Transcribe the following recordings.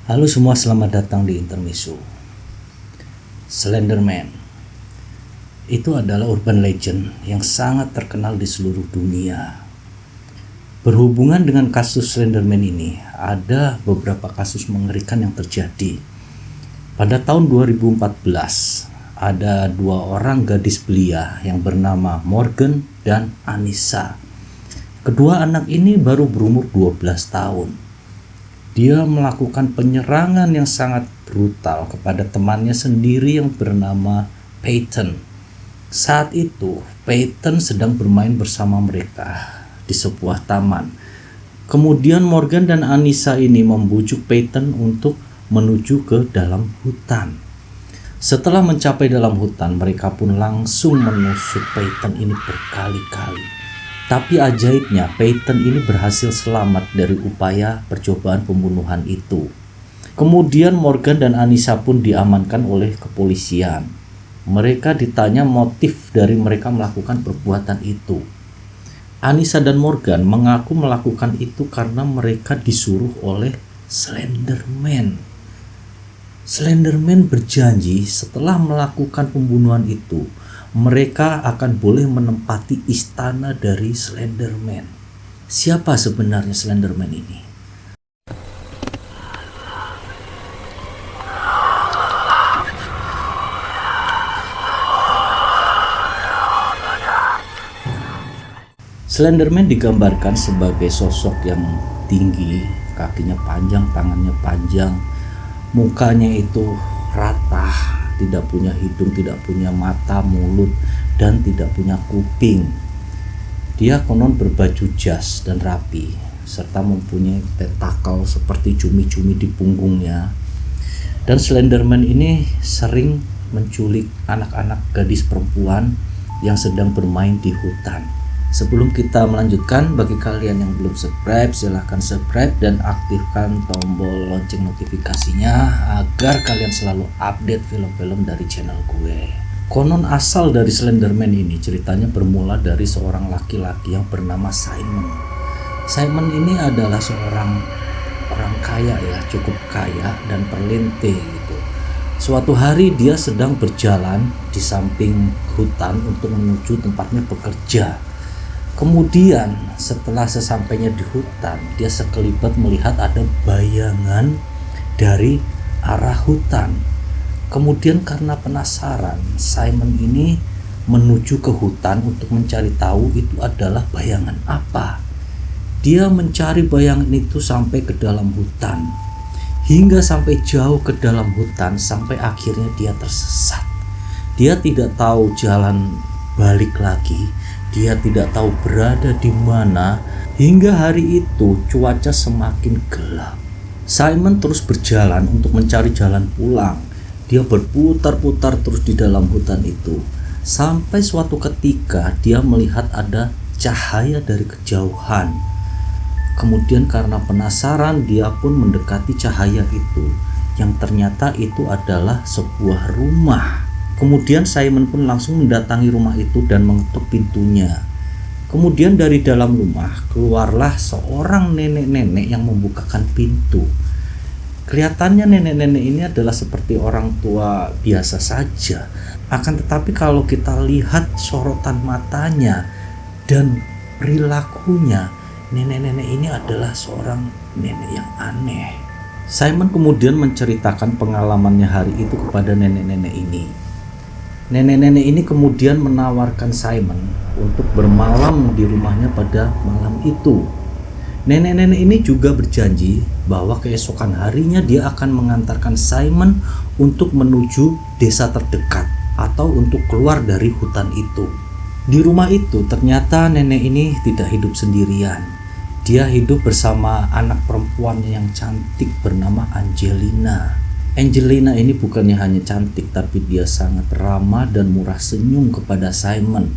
Halo semua, selamat datang di Intermezzo. Slenderman itu adalah urban legend yang sangat terkenal di seluruh dunia. Berhubungan dengan kasus Slenderman ini, ada beberapa kasus mengerikan yang terjadi. Pada tahun 2014, ada dua orang gadis belia yang bernama Morgan dan Anissa. Kedua anak ini baru berumur 12 tahun. Dia melakukan penyerangan yang sangat brutal kepada temannya sendiri yang bernama Peyton. Saat itu, Peyton sedang bermain bersama mereka di sebuah taman. Kemudian Morgan dan Anissa ini membujuk Peyton untuk menuju ke dalam hutan. Setelah mencapai dalam hutan, mereka pun langsung menusuk Peyton ini berkali-kali. Tapi ajaibnya, Peyton ini berhasil selamat dari upaya percobaan pembunuhan itu. Kemudian Morgan dan Anissa pun diamankan oleh kepolisian. Mereka ditanya motif dari mereka melakukan perbuatan itu. Anissa dan Morgan mengaku melakukan itu karena mereka disuruh oleh Slenderman. Slenderman berjanji setelah melakukan pembunuhan itu, mereka akan boleh menempati istana dari Slenderman. Siapa sebenarnya Slenderman ini? Slenderman digambarkan sebagai sosok yang tinggi, kakinya panjang, tangannya panjang, mukanya itu rata, tidak punya hidung, tidak punya mata, mulut, dan tidak punya kuping. Dia konon berbaju jas dan rapi, serta mempunyai tentakel seperti cumi-cumi di punggungnya. Dan Slenderman ini sering menculik anak-anak gadis perempuan yang sedang bermain di hutan. Sebelum kita melanjutkan, bagi kalian yang belum subscribe, silahkan subscribe dan aktifkan tombol lonceng notifikasinya agar kalian selalu update film-film dari channel gue. Konon asal dari Slenderman ini ceritanya bermula dari seorang laki-laki yang bernama Simon. Simon ini adalah seorang orang kaya ya, cukup kaya dan perlente gitu. Suatu hari dia sedang berjalan di samping hutan untuk menuju tempatnya bekerja. Kemudian setelah sesampainya di hutan, dia sekelibat melihat ada bayangan dari arah hutan. Kemudian karena penasaran, Simon ini menuju ke hutan untuk mencari tahu itu adalah bayangan apa. Dia mencari bayangan itu sampai ke dalam hutan, hingga sampai jauh ke dalam hutan, sampai akhirnya dia tersesat. Dia tidak tahu jalan balik lagi. Dia tidak tahu berada di mana, hingga hari itu cuaca semakin gelap. Simon terus berjalan untuk mencari jalan pulang. Dia berputar-putar terus di dalam hutan itu. Sampai suatu ketika dia melihat ada cahaya dari kejauhan. Kemudian karena penasaran, dia pun mendekati cahaya itu, yang ternyata itu adalah sebuah rumah. Kemudian Simon pun langsung mendatangi rumah itu dan mengetuk pintunya. Kemudian dari dalam rumah keluarlah seorang nenek-nenek yang membukakan pintu. Kelihatannya nenek-nenek ini adalah seperti orang tua biasa saja. Akan tetapi kalau kita lihat sorotan matanya dan perilakunya, nenek-nenek ini adalah seorang nenek yang aneh. Simon kemudian menceritakan pengalamannya hari itu kepada nenek-nenek ini. Nenek-nenek ini kemudian menawarkan Simon untuk bermalam di rumahnya pada malam itu. Nenek-nenek ini juga berjanji bahwa keesokan harinya dia akan mengantarkan Simon untuk menuju desa terdekat atau untuk keluar dari hutan itu. Di rumah itu ternyata nenek ini tidak hidup sendirian. Dia hidup bersama anak perempuannya yang cantik bernama Angelina. Angelina ini bukannya hanya cantik, tapi dia sangat ramah dan murah senyum kepada Simon.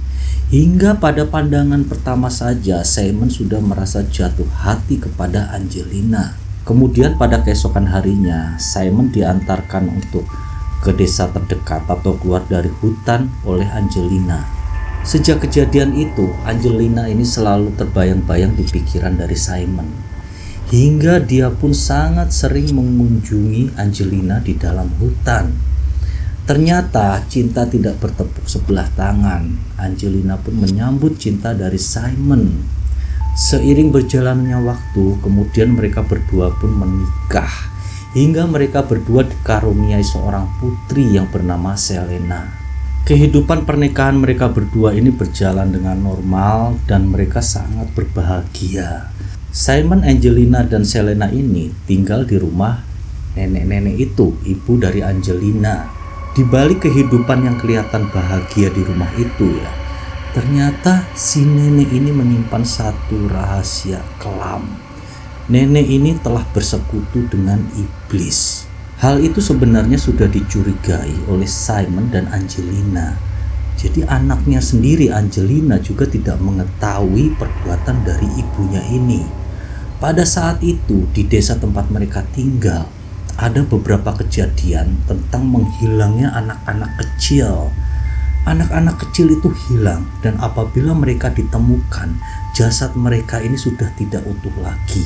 Hingga pada pandangan pertama saja Simon sudah merasa jatuh hati kepada Angelina. Kemudian pada keesokan harinya Simon diantarkan untuk ke desa terdekat atau keluar dari hutan oleh Angelina. Sejak kejadian itu, Angelina ini selalu terbayang-bayang di pikiran dari Simon. hingga dia pun sangat sering mengunjungi Angelina di dalam hutan. Ternyata cinta tidak bertepuk sebelah tangan. Angelina pun menyambut cinta dari Simon. Seiring berjalannya waktu, kemudian mereka berdua pun menikah, hingga mereka berdua dikaruniai seorang putri yang bernama Selena. Kehidupan pernikahan mereka berdua ini berjalan dengan normal dan mereka sangat berbahagia. Simon, Angelina, dan Selena ini tinggal di rumah nenek-nenek itu, ibu dari Angelina. Di balik kehidupan yang kelihatan bahagia di rumah itu ya, ternyata si nenek ini menyimpan satu rahasia kelam. Nenek ini telah bersekutu dengan iblis. Hal itu sebenarnya sudah dicurigai oleh Simon dan Angelina. Jadi anaknya sendiri, Angelina, juga tidak mengetahui perbuatan dari ibunya ini. Pada saat itu di desa tempat mereka tinggal, ada beberapa kejadian tentang menghilangnya anak-anak kecil. Anak-anak kecil itu hilang, dan apabila mereka ditemukan, jasad mereka ini sudah tidak utuh lagi,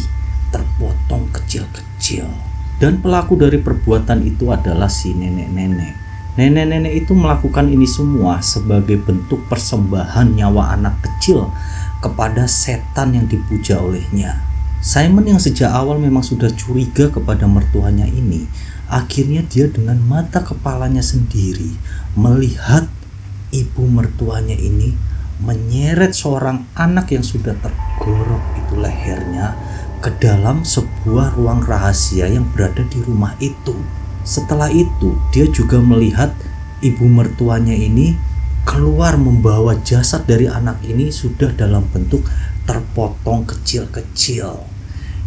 terpotong kecil-kecil. Dan pelaku dari perbuatan itu adalah si nenek-nenek. Nenek-nenek itu melakukan ini semua sebagai bentuk persembahan nyawa anak kecil kepada setan yang dipuja olehnya. Simon yang sejak awal memang sudah curiga kepada mertuanya ini, akhirnya dia dengan mata kepalanya sendiri melihat ibu mertuanya ini menyeret seorang anak yang sudah tergorok itu lehernya ke dalam sebuah ruang rahasia yang berada di rumah itu. Setelah itu, dia juga melihat ibu mertuanya ini keluar membawa jasad dari anak ini sudah dalam bentuk terpotong kecil-kecil.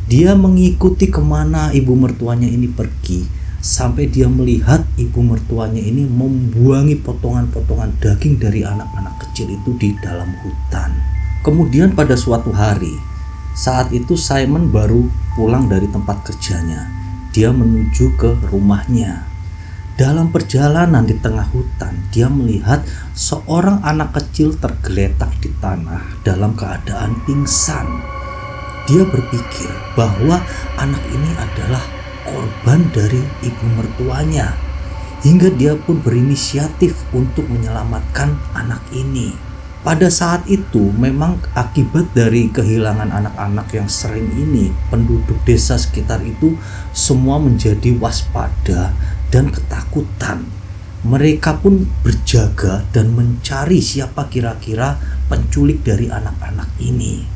Dia mengikuti kemana ibu mertuanya ini pergi, sampai dia melihat ibu mertuanya ini membuangi potongan-potongan daging dari anak-anak kecil itu di dalam hutan. Kemudian pada suatu hari, saat itu Simon baru pulang dari tempat kerjanya. Dia menuju ke rumahnya. Dalam perjalanan di tengah hutan, dia melihat seorang anak kecil tergeletak di tanah dalam keadaan pingsan. Dia berpikir bahwa anak ini adalah korban dari ibu mertuanya, hingga dia pun berinisiatif untuk menyelamatkan anak ini. Pada saat itu memang akibat dari kehilangan anak-anak yang sering ini, penduduk desa sekitar itu semua menjadi waspada dan ketakutan. Mereka pun berjaga dan mencari siapa kira-kira penculik dari anak-anak ini.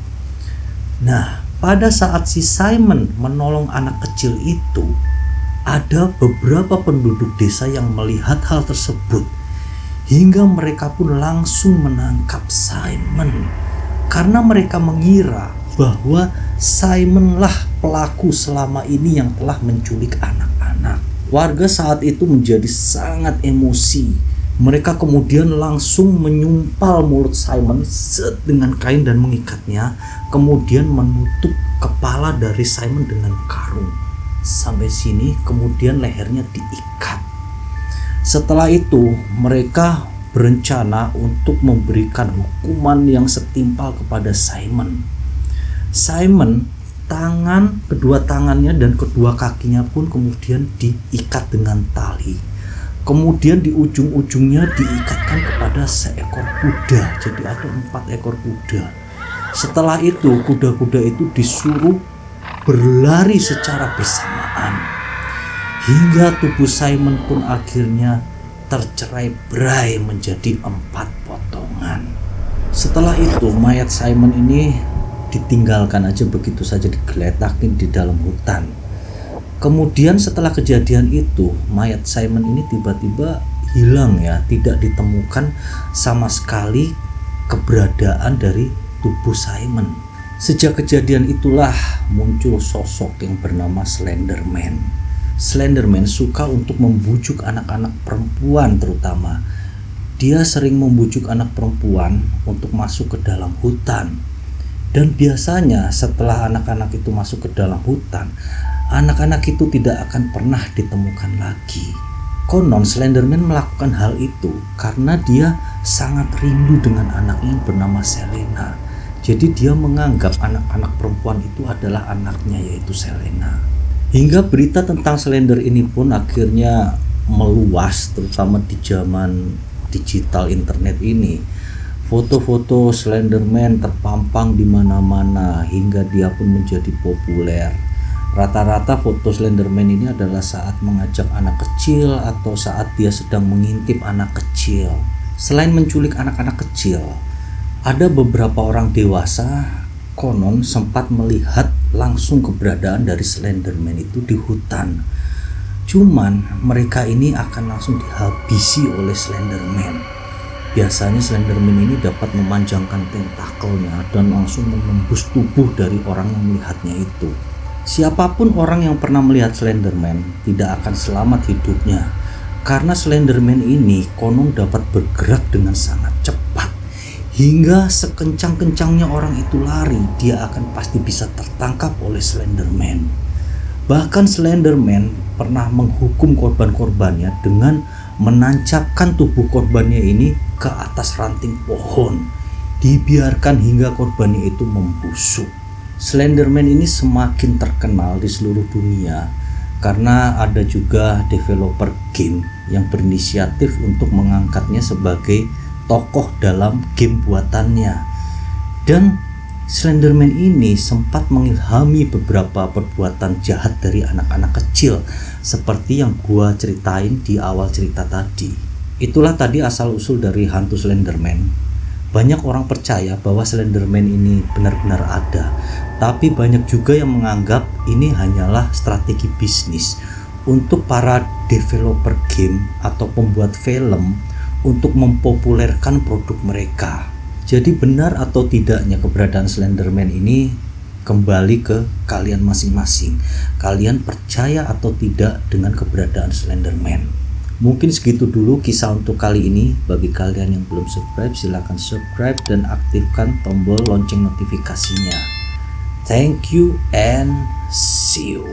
Nah, pada saat si Simon menolong anak kecil itu, ada beberapa penduduk desa yang melihat hal tersebut. Hingga mereka pun langsung menangkap Simon, karena mereka mengira bahwa Simonlah pelaku selama ini yang telah menculik anak-anak. Warga saat itu menjadi sangat emosi. Mereka kemudian langsung menyumpal mulut Simon dengan kain dan mengikatnya, kemudian menutup kepala dari Simon dengan karung. Sampai sini kemudian lehernya diikat. Setelah itu mereka berencana untuk memberikan hukuman yang setimpal kepada Simon. Simon, kedua tangannya dan kedua kakinya pun kemudian diikat dengan tali. Kemudian di ujung-ujungnya diikatkan kepada seekor kuda. Jadi ada 4 ekor kuda. Setelah itu kuda-kuda itu disuruh berlari secara bersamaan, hingga tubuh Simon pun akhirnya tercerai-berai menjadi 4 potongan. Setelah itu mayat Simon ini ditinggalkan aja begitu saja, digeletakin di dalam hutan. Kemudian setelah kejadian itu, mayat Simon ini tiba-tiba hilang ya, tidak ditemukan sama sekali keberadaan dari tubuh Simon. Sejak kejadian itulah muncul sosok yang bernama Slenderman. Slenderman suka untuk membujuk anak-anak perempuan terutama. Dia sering membujuk anak perempuan untuk masuk ke dalam hutan. Dan biasanya setelah anak-anak itu masuk ke dalam hutan, anak-anak itu tidak akan pernah ditemukan lagi. Konon Slenderman melakukan hal itu karena dia sangat rindu dengan anaknya yang bernama Selena. Jadi dia menganggap anak-anak perempuan itu adalah anaknya, yaitu Selena. Hingga berita tentang Slender ini pun akhirnya meluas, terutama di zaman digital internet ini. Foto-foto Slenderman terpampang di mana-mana hingga dia pun menjadi populer. Rata-rata foto Slenderman ini adalah saat mengajak anak kecil atau saat dia sedang mengintip anak kecil. Selain menculik anak-anak kecil, ada beberapa orang dewasa konon sempat melihat langsung keberadaan dari Slenderman itu di hutan. Cuman mereka ini akan langsung dihabisi oleh Slenderman. Biasanya Slenderman ini dapat memanjangkan tentakelnya dan langsung menembus tubuh dari orang yang melihatnya itu. Siapapun orang yang pernah melihat Slenderman tidak akan selamat hidupnya, karena Slenderman ini konon dapat bergerak dengan sangat cepat. Hingga sekencang-kencangnya orang itu lari, dia akan pasti bisa tertangkap oleh Slenderman. Bahkan Slenderman pernah menghukum korban-korbannya dengan menancapkan tubuh korbannya ini ke atas ranting pohon. Dibiarkan hingga korbannya itu membusuk. Slenderman ini semakin terkenal di seluruh dunia karena ada juga developer game yang berinisiatif untuk mengangkatnya sebagai tokoh dalam game buatannya. Dan Slenderman ini sempat mengilhami beberapa perbuatan jahat dari anak-anak kecil seperti yang gua ceritain di awal cerita tadi. Itulah tadi asal-usul dari hantu Slenderman. Banyak orang percaya bahwa Slenderman ini benar-benar ada, tapi banyak juga yang menganggap ini hanyalah strategi bisnis untuk para developer game atau pembuat film untuk mempopulerkan produk mereka. Jadi benar atau tidaknya keberadaan Slenderman ini kembali ke kalian masing-masing. Kalian percaya atau tidak dengan keberadaan Slenderman? Mungkin segitu dulu kisah untuk kali ini. Bagi kalian yang belum subscribe, silahkan subscribe dan aktifkan tombol lonceng notifikasinya. Thank you and see you.